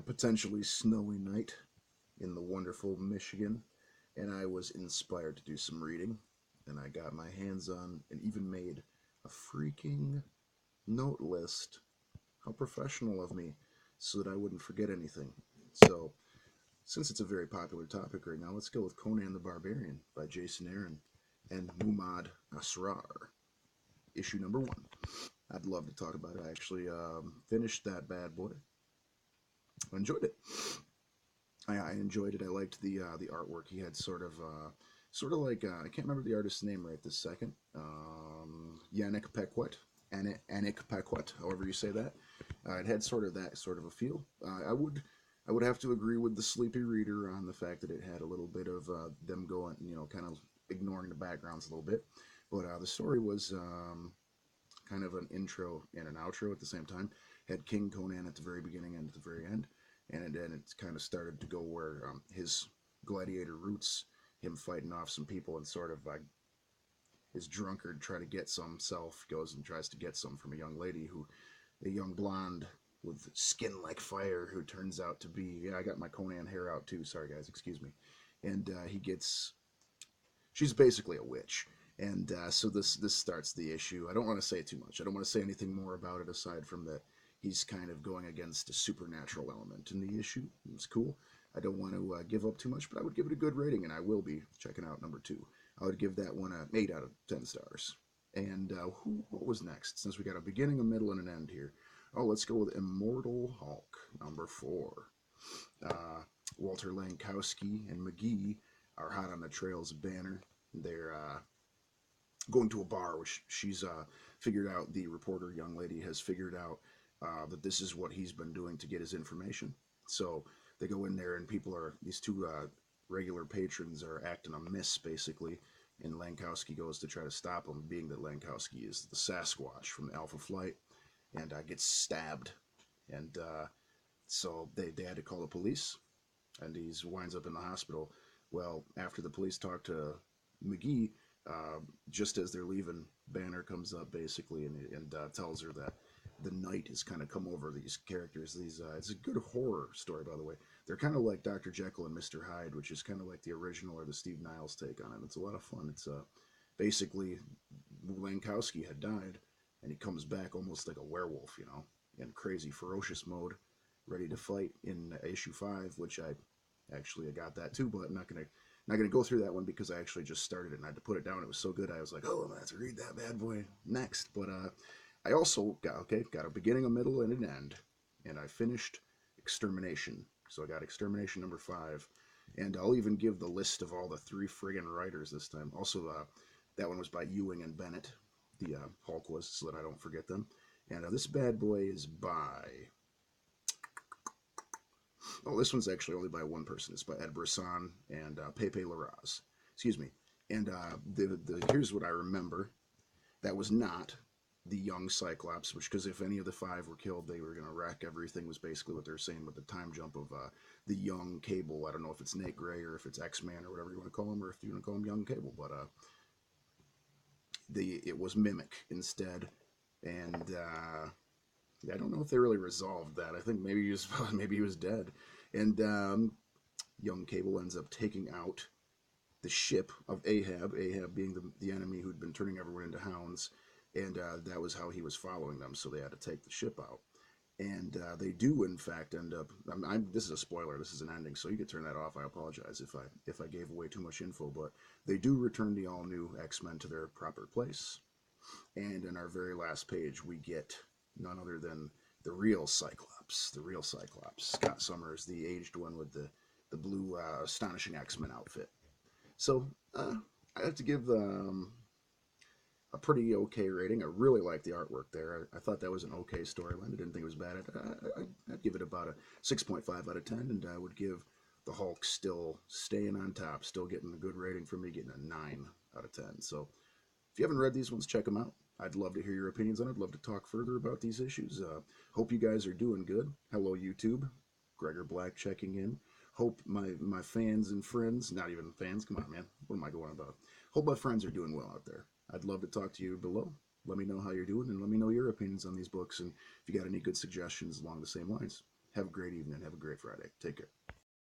potentially snowy night in the wonderful Michigan, and I was inspired to do some reading. And I got my hands on and even made a freaking note list. How professional of me, so that I wouldn't forget anything. So, since it's a very popular topic right now, let's go with Conan the Barbarian by Jason Aaron and Mumad Asrar, issue number one. I'd love to talk about it. I actually finished that bad boy. I enjoyed it. I enjoyed it. I liked the artwork. He had sort of like I can't remember the artist's name right this second. Yannick Paquet, Anik Paquet, however you say that. It had sort of that sort of a feel. I would have to agree with the sleepy reader on the fact that it had a little bit of them going, kind of ignoring the backgrounds a little bit. But the story was kind of an intro and an outro at the same time. Had King Conan at the very beginning and at the very end, and then it kind of started to go where his gladiator roots, him fighting off some people, and sort of his drunkard try to get some self goes and tries to get some from a young lady a young blonde with skin like fire, who turns out to be, yeah, I got my Conan hair out too. Sorry guys, excuse me. And she's basically a witch. And so this starts the issue. I don't want to say too much. I don't want to say anything more about it aside from that he's kind of going against a supernatural element in the issue. It's cool. I don't want to give up too much, but I would give it a good rating, and I will be checking out number two. I would give that one an 8 out of 10 stars. And what was next? Since we got a beginning, a middle, and an end here. Oh, let's go with Immortal Hulk, number 4. Walter Lankowski and McGee are hot on the trails of Banner. They're going to a bar, which she's figured out, the reporter young lady has figured out that this is what he's been doing to get his information. So they go in there, and these two regular patrons are acting amiss, basically, and Lankowski goes to try to stop them, being that Lankowski is the Sasquatch from Alpha Flight, and gets stabbed. And so they had to call the police, and he winds up in the hospital. Well, after the police talk to McGee, just as they're leaving, Banner comes up basically and tells her that the night has kind of come over these characters. It's a good horror story, by the way. They're kind of like Dr. Jekyll and Mr. Hyde, which is kind of like the original or the Steve Niles take on it. It's a lot of fun. It's basically Lankowski had died, and he comes back almost like a werewolf, in crazy ferocious mode, ready to fight in issue 5, which I got that too, but I'm not gonna go through that one because I actually just started it and I had to put it down. It was so good, I was like, oh, I'm gonna have to read that bad boy next. But I also got a beginning, a middle, and an end, and I finished Extermination. So I got Extermination number 5, and I'll even give the list of all the 3 friggin' writers this time. Also, that one was by Ewing and Bennett. The Hulk was, so that I don't forget them. And this bad boy is by. Oh, this one's actually only by one person. It's by Ed Brisson and Pepe Larraz. Excuse me. And here's what I remember. That was not the young Cyclops, because if any of the 5 were killed, they were going to wreck everything, was basically what they're saying with the time jump of the young Cable. I don't know if it's Nate Gray or if it's X-Man or whatever you want to call him, or if you want to call him young Cable, but it was Mimic instead. And I don't know if they really resolved that. I think maybe he was dead. And young Cable ends up taking out the ship of Ahab being the enemy who'd been turning everyone into hounds, and that was how he was following them, so they had to take the ship out. And they do, in fact, end up. This is a spoiler. This is an ending, so you could turn that off. I apologize if I gave away too much info, but they do return the all-new X-Men to their proper place. And in our very last page, we get none other than the real Cyclops. Scott Summers, the aged one with the blue Astonishing X-Men outfit. So I have to give a pretty okay rating. I really like the artwork there. I thought that was an okay storyline. I didn't think it was bad. I'd give it about a 6.5 out of 10, and I would give the Hulk still staying on top, still getting a good rating from me, getting a 9 out of 10. So if you haven't read these ones, check them out. I'd love to hear your opinions on it. I'd love to talk further about these issues. Hope you guys are doing good. Hello, YouTube. Gregor Black checking in. Hope my fans and friends, not even fans, come on, man. What am I going about? Hope my friends are doing well out there. I'd love to talk to you below. Let me know how you're doing, and let me know your opinions on these books, and if you got any good suggestions along the same lines. Have a great evening. Have a great Friday. Take care.